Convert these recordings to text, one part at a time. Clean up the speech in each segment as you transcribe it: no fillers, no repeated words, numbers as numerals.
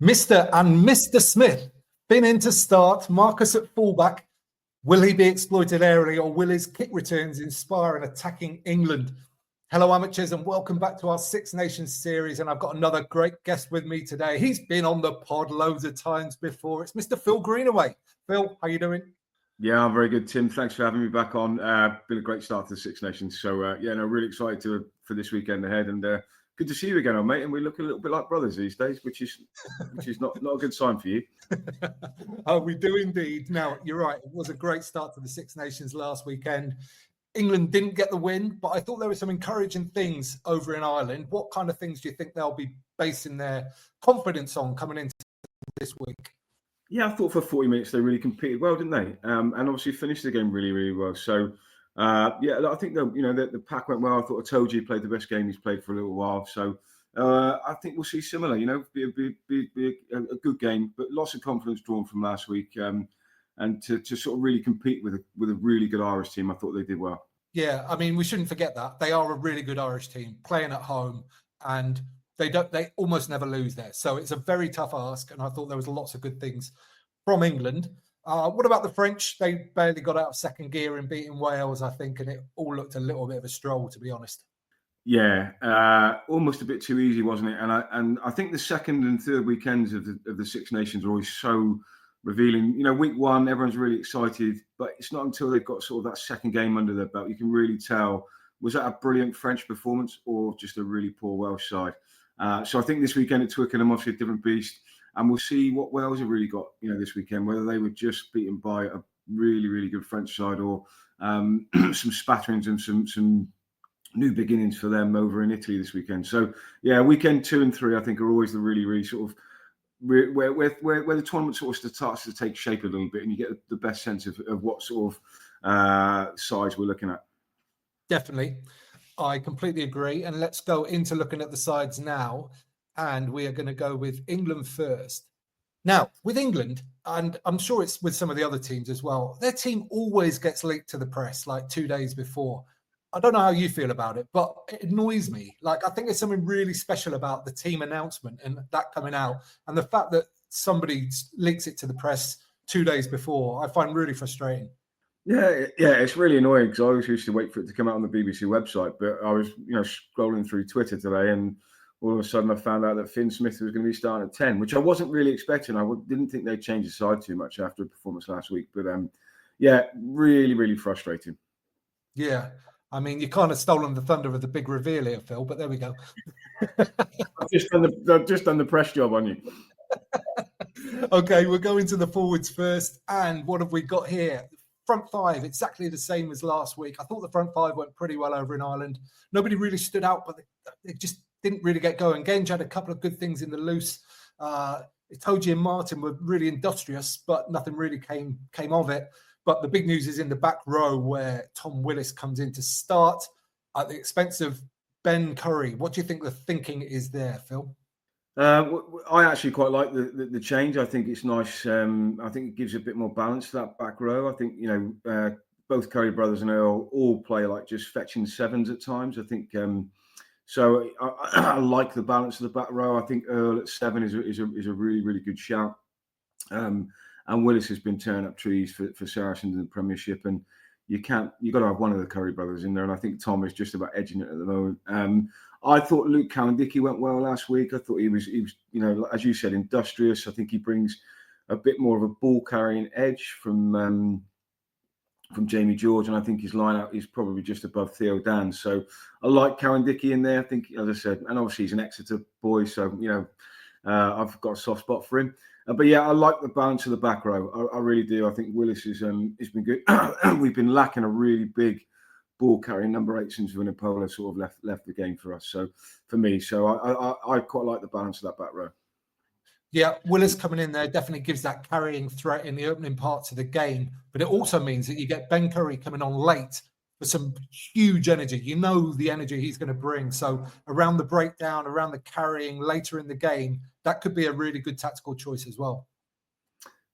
Mr. Smith been in to start. Marcus at fullback. Will he be exploited aerially, or will his kick returns inspire an attacking England? Hello, amateurs, and welcome back to our Six Nations series. And I've got another great guest with me today. He's been on the pod loads of times before. It's Mr. Phil Greenaway. Phil, how you doing? Yeah, I'm very good, Tim. Thanks for having me back on. Been a great start to the Six Nations. So, really excited for this weekend ahead. And good to see you again, mate. And we look a little bit like brothers these days, which is not a good sign for you. Oh, we do indeed. Now, you're right. It was a great start to the Six Nations last weekend. England didn't get the win, but I thought there were some encouraging things over in Ireland. What kind of things do you think they'll be basing their confidence on coming into this week? Yeah, I thought for 40 minutes they really competed well, didn't they? And obviously finished the game really, really well. So, I think the pack went well. I thought Itoje played the best game he's played for a little while. So, I think we'll see similar. Be a good game, but lots of confidence drawn from last week. And to sort of really compete with a really good Irish team, I thought they did well. Yeah, I mean, we shouldn't forget that they are a really good Irish team playing at home, and they almost never lose there. So it's a very tough ask, and I thought there was lots of good things from England. What about the French? They barely got out of second gear in beating Wales, I think, and it all looked a little bit of a stroll, to be honest. Yeah, almost a bit too easy, wasn't it? And I think the second and third weekends of the Six Nations are always so revealing. Week one, everyone's really excited, but it's not until they've got sort of that second game under their belt you can really tell, was that a brilliant French performance or just a really poor Welsh side? So I think this weekend at Twickenham, obviously a different beast, and we'll see what Wales have really got, this weekend, whether they were just beaten by a really, really good French side or some spatterings and some new beginnings for them over in Italy this weekend. So yeah, weekend 2 and 3, I think, are always the really, really sort of where the tournament sort of starts to take shape a little bit, and you get the best sense of what sort of size we're looking at. Definitely. I completely agree. And let's go into looking at the sides now. And we are going to go with England first. Now, with England, and I'm sure it's with some of the other teams as well, their team always gets leaked to the press like 2 days before. I don't know how you feel about it, but it annoys me. Like, I think there's something really special about the team announcement and that coming out. And the fact that somebody leaks it to the press 2 days before, I find really frustrating. Yeah, it's really annoying because I always used to wait for it to come out on the BBC website. But I was, scrolling through Twitter today, and all of a sudden I found out that Finn Smith was going to be starting at 10, which I wasn't really expecting. I didn't think they'd change the side too much after a performance last week. But really, really frustrating. Yeah. I mean, you kind of stolen the thunder of the big reveal here, Phil, but there we go. I've just done the press job on you. Okay, we're going to the forwards first. And what have we got here? Front five, exactly the same as last week. I thought the front five went pretty well over in Ireland. Nobody really stood out, but they just didn't really get going. Genge had a couple of good things in the loose. Itoje and Martin were really industrious, but nothing really came of it. But the big news is in the back row, where Tom Willis comes in to start at the expense of Ben Curry. What do you think the thinking is there, Phil? I actually quite like the change. I think it's nice. I think it gives a bit more balance to that back row. I think, both Curry brothers and Earl all play like just fetching sevens at times. I think so. I like the balance of the back row. I think Earl at 7 is a really, really good shout. And Willis has been tearing up trees for Saracens in the Premiership, and you've got to have one of the Curry brothers in there. And I think Tom is just about edging it at the moment. I thought Luke Cowan-Dickie went well last week. I thought he was, as you said, industrious. I think he brings a bit more of a ball carrying edge from Jamie George, and I think his lineup is probably just above Theo Dan. So I like Cowan-Dickie in there. I think, as I said, and obviously he's an Exeter boy, so I've got a soft spot for him. But yeah, I like the balance of the back row. I really do. I think Willis has been good. We've been lacking a really big ball carrying number 8 since Vunipola sort of left the game for us. So for me, I quite like the balance of that back row. Yeah, Willis coming in there definitely gives that carrying threat in the opening parts of the game. But it also means that you get Ben Curry coming on late with some huge energy. You know the energy he's going to bring. So around the breakdown, around the carrying later in the game, that could be a really good tactical choice as well.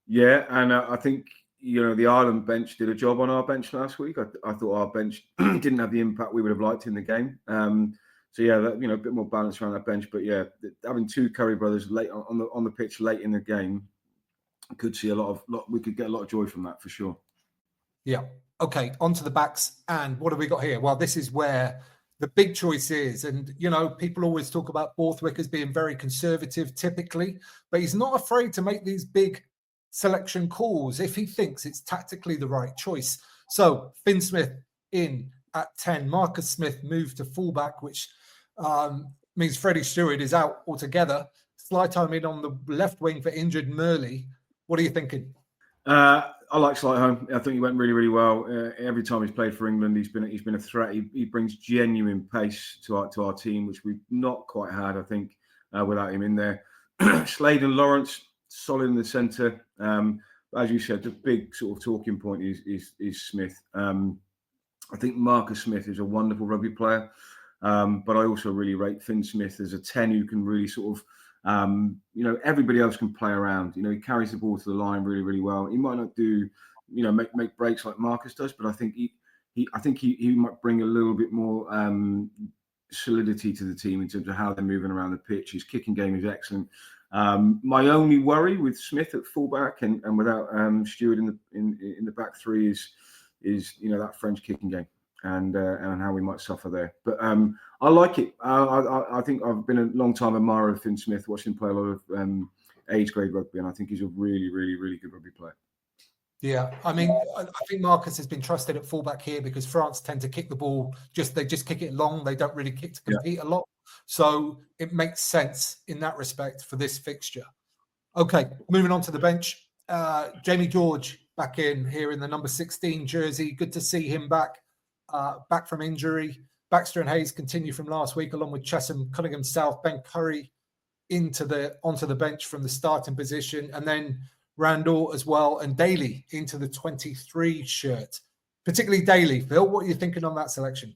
Yeah, and I think, the Ireland bench did a job on our bench last week. I thought our bench didn't have the impact we would have liked in the game. yeah, that, a bit more balance around that bench. But yeah, having two Curry brothers late on the pitch late in the game, could see we could get a lot of joy from that for sure. Yeah. Okay, onto the backs. And what have we got here? Well, this is where the big choice is. And, people always talk about Borthwick as being very conservative typically, but he's not afraid to make these big selection calls if he thinks it's tactically the right choice. So Finn Smith in at 10, Marcus Smith moved to fullback, which means Freddie Stewart is out altogether. Slytime in on the left wing for injured Murley. What are you thinking? I like Slytime. I think he went really, really well. Every time he's played for England, he's been a threat. He brings genuine pace to our team, which we've not quite had, I think, without him in there. Slade and Lawrence, solid in the centre. As you said, the big sort of talking point is Smith. I think Marcus Smith is a wonderful rugby player, but I also really rate Finn Smith as a 10 who can really sort of, everybody else can play around. He carries the ball to the line really, really well. He might not do, make breaks like Marcus does, but I think he might bring a little bit more solidity to the team in terms of how they're moving around the pitch. His kicking game is excellent. My only worry with Smith at fullback and without Stewart in the back three is that French kicking game and how we might suffer there. But I like it. I think I've been a long time admirer of Finn Smith, watched him play a lot of age grade rugby, and I think he's a really, really, really good rugby player. Yeah, I mean, I think Marcus has been trusted at fullback here because France tend to kick the ball. They just kick it long. They don't really kick to compete a lot. So it makes sense in that respect for this fixture. Okay, moving on to the bench. Jamie George back in here in the number 16 jersey. Good to see him back from injury. Baxter and Hayes continue from last week, along with Chesham, Cunningham South, Ben Curry onto the bench from the starting position, and then Randall as well, and Daly into the 23 shirt. Particularly Daly. Phil, what are you thinking on that selection?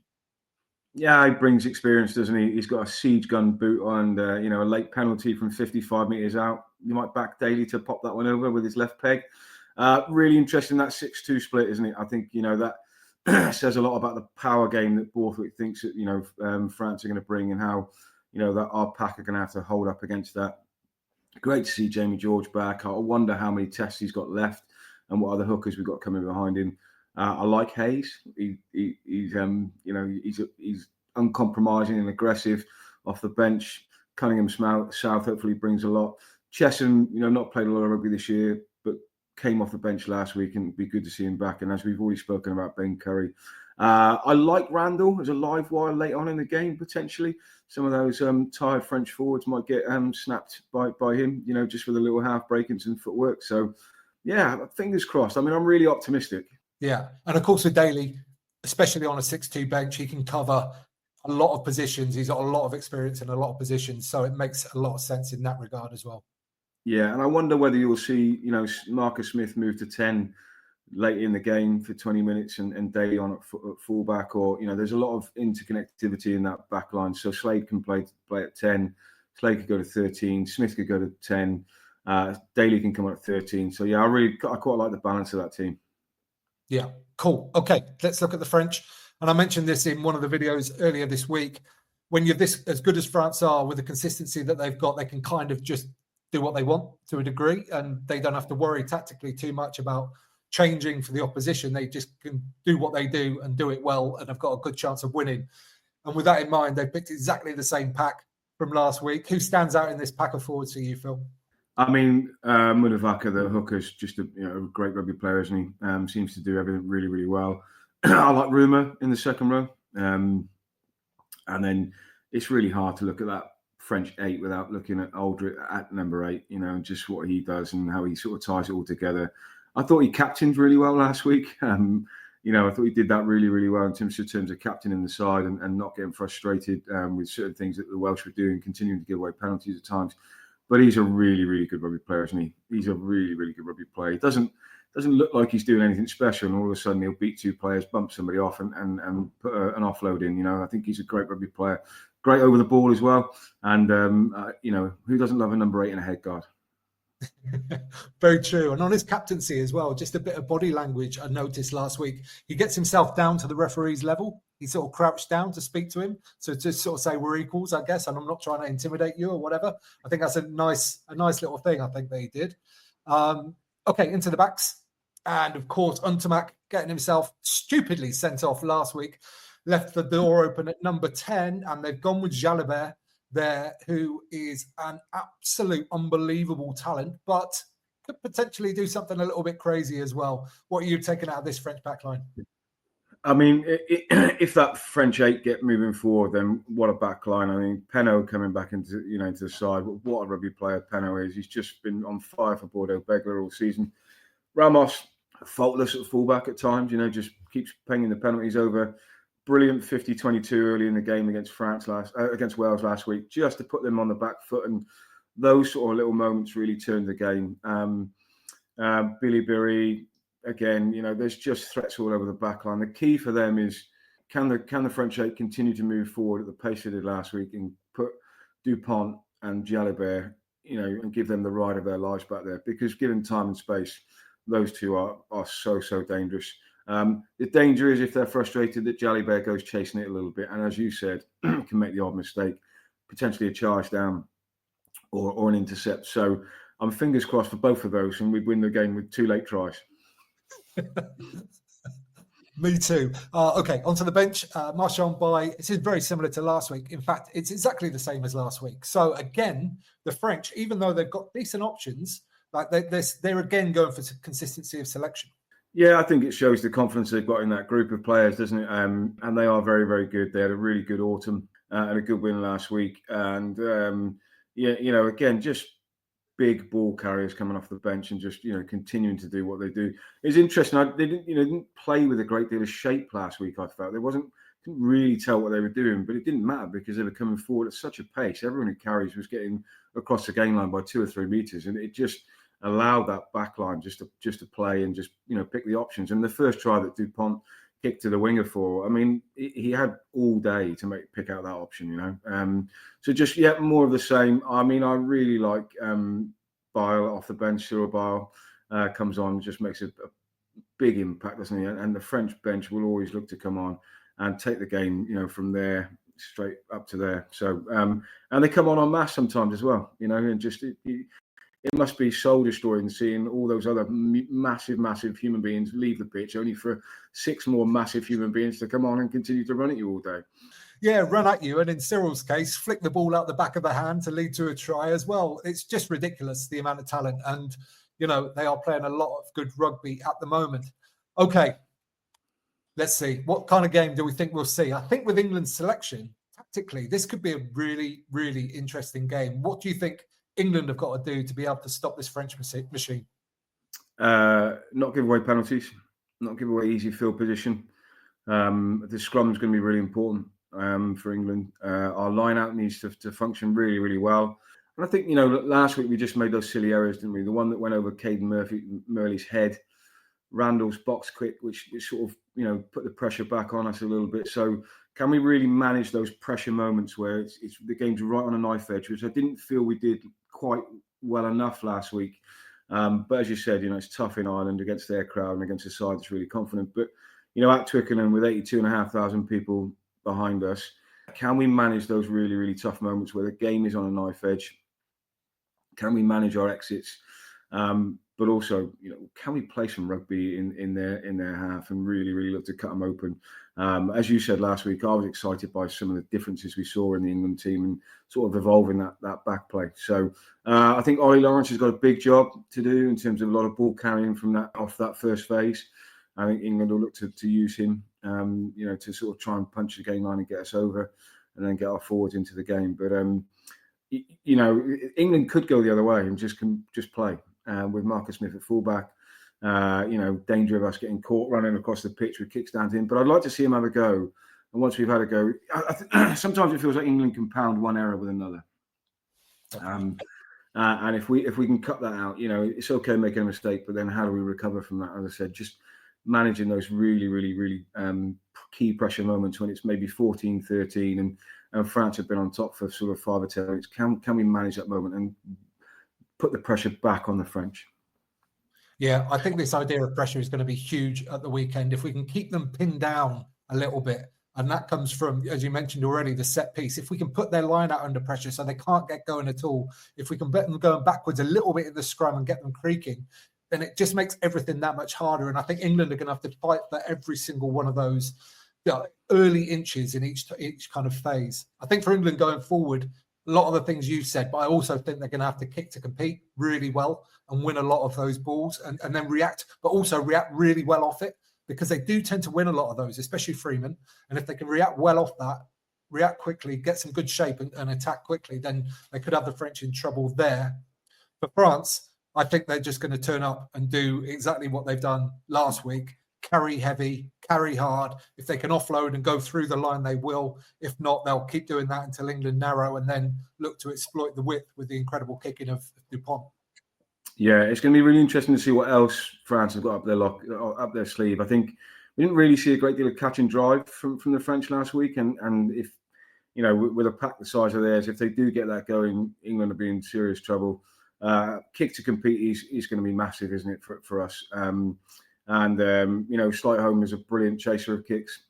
Yeah, he brings experience, doesn't he? He's got a siege gun boot on, a late penalty from 55 metres out. You might back Daly to pop that one over with his left peg. Really interesting, that 6-2 split, isn't it? I think, that says a lot about the power game that Borthwick thinks that, France are going to bring, and how, that our pack are going to have to hold up against that. Great to see Jamie George back. I wonder how many tests he's got left and what other hookers we've got coming behind him. I like Hayes. He's uncompromising and aggressive off the bench. Cunningham South hopefully brings a lot. Chesham, not played a lot of rugby this year, but came off the bench last week, and it'd be good to see him back. And as we've already spoken about, Ben Curry. I like Randall as a live wire late on in the game, potentially. Some of those tired French forwards might get snapped by him, just with a little half break and some footwork. So, yeah, fingers crossed. I mean, I'm really optimistic. Yeah. And of course, with Daly, especially on a 6-2 bench, he can cover a lot of positions. He's got a lot of experience in a lot of positions. So it makes a lot of sense in that regard as well. Yeah. And I wonder whether you'll see, Marcus Smith move to 10 late in the game for 20 minutes and Daly on at fullback, or, there's a lot of interconnectivity in that back line. So Slade can play at 10. Slade could go to 13. Smith could go to 10. Daly can come on at 13. So, yeah, I quite like the balance of that team. Yeah, cool. Okay, let's look at the French. And I mentioned this in one of the videos earlier this week. When you're this as good as France are, with the consistency that they've got, they can kind of just do what they want to a degree, and they don't have to worry tactically too much about changing for the opposition. They just can do what they do and do it well, and have got a good chance of winning. And with that in mind, they picked exactly the same pack from last week. Who stands out in this pack of forwards for you, Phil? I mean, Munavaka, the hooker's just a great rugby player, isn't he? Seems to do everything really, really well. I like Rumour in the second row. And then it's really hard to look at that French 8 without looking at Aldrich at number 8, just what he does and how he sort of ties it all together. I thought he captained really well last week. I thought he did that really, really well in terms of captaining the side and not getting frustrated with certain things that the Welsh were doing, continuing to give away penalties at times. But he's a really, really good rugby player, isn't he? He's a really, really good rugby player. He doesn't look like he's doing anything special, and all of a sudden he'll beat two players, bump somebody off, and put an offload in. I think he's a great rugby player. Great over the ball as well. And, who doesn't love a number 8 and a head guard? Very true. And on his captaincy as well, just a bit of body language I noticed last week. He gets himself down to the referee's level. He sort of crouched down to speak to him. So to sort of say we're equals, I guess, and I'm not trying to intimidate you or whatever. I think that's a nice little thing I think that he did. Okay, into the backs. And of course, Untamak getting himself stupidly sent off last week, left the door open at number 10, and they've gone with Jalibert there, who is an absolute unbelievable talent, but could potentially do something a little bit crazy as well. What are you taking out of this French backline? I mean, if that French 8 get moving forward, then what a backline. I mean, Penaud coming back into the side. What a rugby player Penaud is. He's just been on fire for Bordeaux-Bègles all season. Ramos, faultless at fullback at times, just keeps pinging the penalties over. Brilliant 50-22 early in the game against against Wales last week, just to put them on the back foot, and those sort of little moments really turned the game. Billy Berry, again, there's just threats all over the back line. The key for them is can the French 8 continue to move forward at the pace they did last week and put Dupont and Jalibert, and give them the ride of their lives back there, because given time and space, those two are so dangerous. The danger is if they're frustrated that Jalibert goes chasing it a little bit, and as you said, can make the odd mistake, potentially a charge down or an intercept. So I'm fingers crossed for both of those, and we win the game with 2 late tries. Me too. Okay, onto the bench. Marchand by. This is very similar to last week. In fact, it's exactly the same as last week. So again, the French, even though they've got decent options, like they're again going for consistency of selection. Yeah, I think it shows the confidence they've got in that group of players, doesn't it? And they are very, very good. They had a really good autumn and a good win last week. And again, just big ball carriers coming off the bench and just continuing to do what they do. It's interesting. They didn't play with a great deal of shape last week. I felt couldn't really tell what they were doing, but it didn't matter because they were coming forward at such a pace. Everyone who carries was getting across the game line by 2 or 3 meters, and it just allowed that back line just to play and just pick the options. And the first try that Dupont kicked to the winger for, I mean, he had all day to pick out that option, so just more of the same. I mean, I really like Bile off the bench. Cyril Bile comes on, just makes a big impact, doesn't he? And the French bench will always look to come on and take the game, from there straight up to there. So and they come on en masse sometimes as well, and just it must be soul destroying seeing all those other massive human beings leave the pitch, only for 6 more massive human beings to come on and continue to run at you all day. Yeah, run at you. And in Cyril's case, flick the ball out the back of the hand to lead to a try as well. It's just ridiculous, the amount of talent. And, they are playing a lot of good rugby at the moment. Okay, let's see. What kind of game do we think we'll see? I think with England's selection, tactically, this could be a really, really interesting game. What do you think England have got to do to be able to stop this French machine? Not give away penalties, not give away easy field position. The scrum is going to be really important for England. Our line-out needs to function really, really well. And I think, last week we just made those silly errors, didn't we? The one that went over Caden Murley's head, Randall's box kick, which sort of, put the pressure back on us a little bit. So can we really manage those pressure moments where it's the game's right on a knife edge, which I didn't feel we did quite well enough last week. But as you said, it's tough in Ireland against their crowd and against a side that's really confident. But, at Twickenham with 82,500 people behind us, can we manage those really, really tough moments where the game is on a knife edge? Can we manage our exits? But also, can we play some rugby in their half and really, really look to cut them open? As you said last week, I was excited by some of the differences we saw in the England team and sort of evolving that back play. So I think Ollie Lawrence has got a big job to do in terms of a lot of ball carrying from off that first phase. I think England will look to use him, to sort of try and punch the game line and get us over and then get our forwards into the game. But, England could go the other way and just play with Marcus Smith at fullback. Danger of us getting caught running across the pitch with kicks down to him. But I'd like to see him have a go. And once we've had a go, sometimes it feels like England can pound one error with another. And if we can cut that out, it's okay making a mistake, but then how do we recover from that? As I said, just managing those really, really, really key pressure moments when it's maybe 14-13 and France have been on top for sort of 5 or 10 minutes. Can we manage that moment and put the pressure back on the French. Yeah, I think this idea of pressure is going to be huge at the weekend. If we can keep them pinned down a little bit, and that comes from, as you mentioned already, the set piece. If we can put their line out under pressure so they can't get going at all, if we can get them going backwards a little bit in the scrum and get them creaking, then it just makes everything that much harder. And I think England are going to have to fight for every single one of those early inches in each kind of phase. I think for England going forward, a lot of the things you said, but I also think they're going to have to kick to compete really well and win a lot of those balls and then react, but also react really well off it, because they do tend to win a lot of those, especially Freeman. And if they can react well off that, react quickly, get some good shape and attack quickly, then they could have the French in trouble there. For France, I think they're just going to turn up and do exactly what they've done last week. Carry heavy, carry hard. If they can offload and go through the line, they will. If not, they'll keep doing that until England narrow and then look to exploit the width with the incredible kicking of Dupont. Yeah, it's going to be really interesting to see what else France have got up their sleeve. I think we didn't really see a great deal of catch and drive from the French last week, and if with a pack the size of theirs, if they do get that going, England will be in serious trouble. Kick to compete is going to be massive, isn't it, for us? Slightholm is a brilliant chaser of kicks.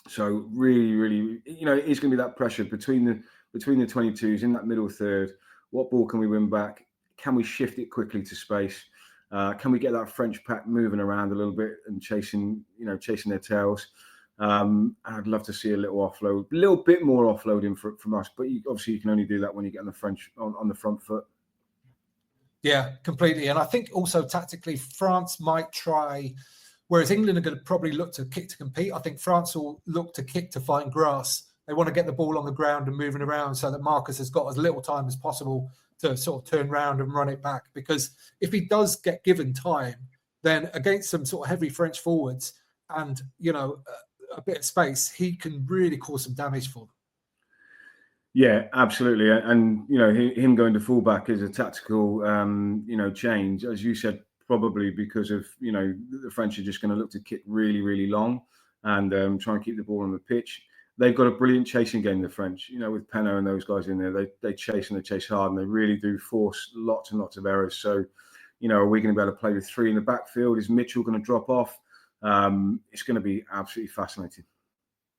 So really, really, it's going to be that pressure between the 22s in that middle third. What ball can we win back? Can we shift it quickly to space? Can we get that French pack moving around a little bit and chasing their tails? I'd love to see a little bit more offloading from us. But obviously, you can only do that when you get on the French on the front foot. Yeah, completely. And I think also tactically, France might try, whereas England are going to probably look to kick to compete. I think France will look to kick to find grass. They want to get the ball on the ground and moving around so that Marcus has got as little time as possible to sort of turn around and run it back. Because if he does get given time, then against some sort of heavy French forwards and, a bit of space, he can really cause some damage for them. Yeah, absolutely. And, him going to fullback is a tactical, change, as you said, probably because of, the French are just going to look to kick really, really long and try and keep the ball on the pitch. They've got a brilliant chasing game, the French, with Penaud and those guys in there. They chase and they chase hard and they really do force lots and lots of errors. So, are we going to be able to play with three in the backfield? Is Mitchell going to drop off? It's going to be absolutely fascinating.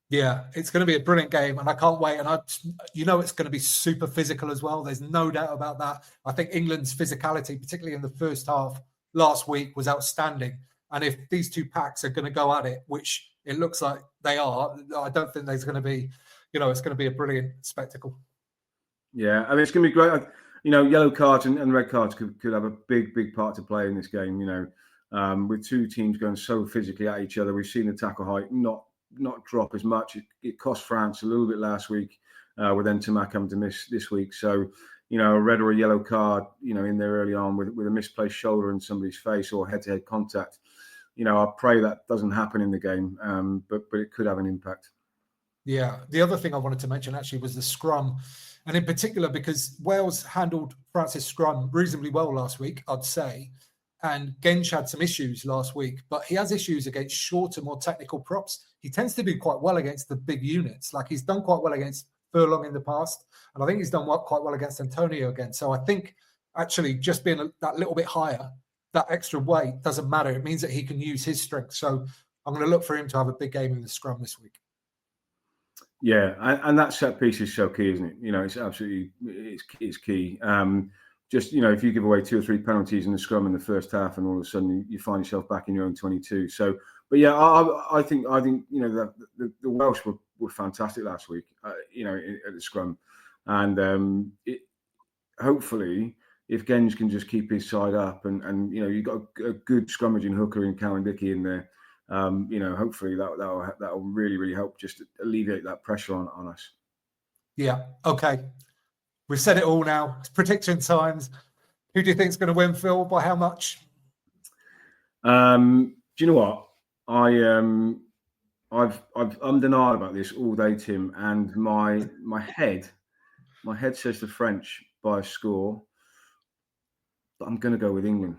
Yeah, it's going to be a brilliant game, and I can't wait. And it's going to be super physical as well. There's no doubt about that. I think England's physicality, particularly in the first half last week, was outstanding. And if these two packs are going to go at it, which it looks like they are, I don't think there's going to be, it's going to be a brilliant spectacle. Yeah, I mean, it's going to be great. Yellow cards and red cards could have a big, big part to play in this game. With two teams going so physically at each other, we've seen the tackle height not drop as much. It cost France a little bit last week, with Ntamack having to miss this week. So, a red or a yellow card, in there early on with a misplaced shoulder in somebody's face or head-to-head contact. I pray that doesn't happen in the game, but it could have an impact. Yeah. The other thing I wanted to mention actually was the scrum. And in particular, because Wales handled France's scrum reasonably well last week, I'd say. And Gensch had some issues last week, but he has issues against shorter, more technical props. He tends to do quite well against the big units. Like he's done quite well against Furlong in the past. And I think he's done quite well against Antonio again. So I think actually just being that little bit higher, that extra weight doesn't matter. It means that he can use his strength. So I'm going to look for him to have a big game in the scrum this week. Yeah, and that set piece is so key, isn't it? It's absolutely it's key. Just if you give away 2 or 3 penalties in the scrum in the first half, and all of a sudden you find yourself back in your own 22. So, but yeah, I think that the Welsh were fantastic last week. At the scrum, and hopefully if Gensch can just keep his side up, and you've got a good scrummaging hooker in Cowan Dickey in there. Hopefully that'll really, really help just alleviate that pressure on us. Yeah. Okay. We've said it all now. It's prediction times. Who do you think is going to win, Phil? By how much? Do you know what? I'm denied about this all day, Tim, and my head says the French by a score, but I'm going to go with England.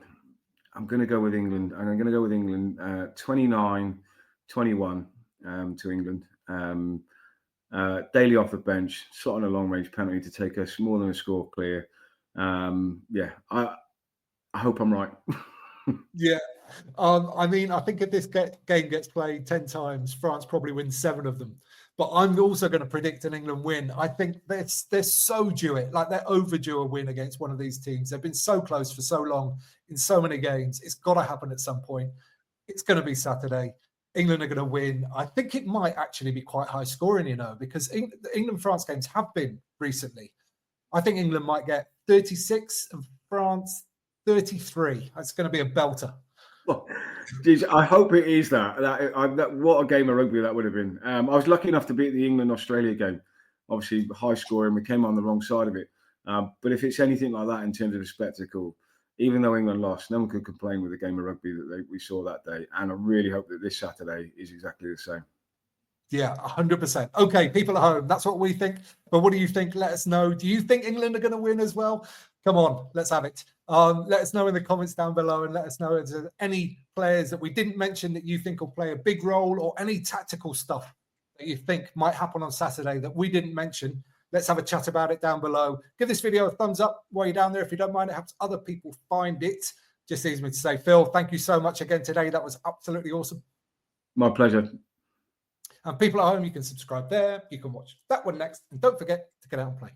I'm going to go with England, and I'm going to go with England 29-21 to England. Daly off the bench, slot on a long-range penalty to take us more than a score clear. Yeah, I hope I'm right. Yeah. I mean, I think if this game gets played 10 times, France probably wins 7 of them. But I'm also going to predict an England win. I think they're so due it. Like, they're overdue a win against one of these teams. They've been so close for so long in so many games. It's got to happen at some point. It's going to be Saturday. England are going to win. I think it might actually be quite high scoring, because the England-France games have been recently. I think England might get 36 and France 33. It's going to be a belter. Well, geez, I hope it is that. What a game of rugby that would have been. I was lucky enough to be at the England-Australia game. Obviously, high scoring. We came on the wrong side of it. But if it's anything like that in terms of the spectacle, even though England lost, no one could complain with the game of rugby that we saw that day. And I really hope that this Saturday is exactly the same. Yeah, 100%. Okay, people at home, that's what we think. But what do you think? Let us know. Do you think England are going to win as well? Come on, let's have it. Let us know in the comments down below, and let us know if there's any players that we didn't mention that you think will play a big role, or any tactical stuff that you think might happen on Saturday that we didn't mention. Let's have a chat about it down below. Give this video a thumbs up while you're down there if you don't mind. It helps other people find it. Just leaves me to say, Phil, thank you so much again today. That was absolutely awesome. My pleasure. And people at home, you can subscribe there. You can watch that one next. And don't forget to get out and play.